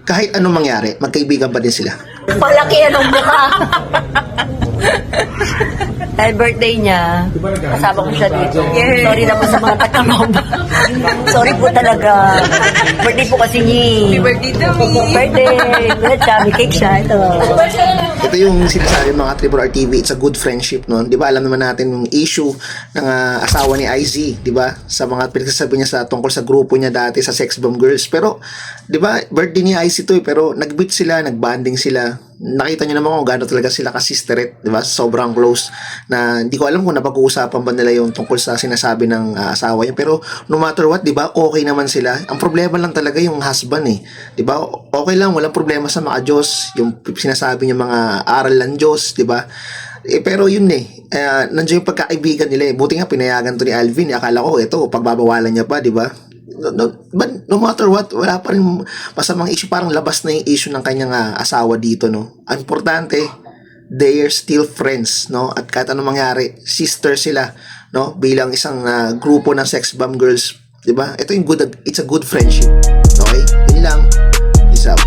kahit anong mangyari, magkaibigan pa din sila. Malaki ang mukha. Dahil birthday niya, kasama ko siya dito. Sorry naman sa mga takamang. Sorry po talaga. Birthday po kasi niya. Birthday to me. Birthday. Good siya. May cake siya. Ito. Ito yung sinasabi mga Triple R TV, it's a good friendship, no? 'Di ba? Alam naman natin yung issue ng asawa ni IZ, 'di ba? Sa mga pinagsasabi niya sa tungkol sa grupo niya dati sa Sex Bomb Girls. Pero 'di ba, birthday ni IZ to pero nag-meet sila, nag-bonding sila. Nakita niyo naman kung gaano talaga sila ka-sisterette, 'di ba? Sobrang close na hindi ko alam kung napag-uusapan ba nila yung tungkol sa sinasabi ng asawa niya, pero no matter what, 'di ba? Okay naman sila. Ang problema lang talaga yung husband eh. 'Di ba? Okay lang, walang problema sa mga Diyos, yung sinasabi niya mga aral ng Diyos, 'di ba? Pero yun nandiyan yung pagkakaibigan nila eh. Buti nga pinayagan to ni Alvin. Akala ko ito, pagbabawalan niya pa, 'di ba? But no matter what, wala pa rin masamang issue, parang labas na yung issue ng kanyang asawa dito, no? Ang importante, they are still friends, no? At kahit anong mangyari, sister sila, no? Bilang isang grupo ng Sex Bomb Girls, 'di ba? Ito yung it's a good friendship. Okay? Yun lang. Peace out.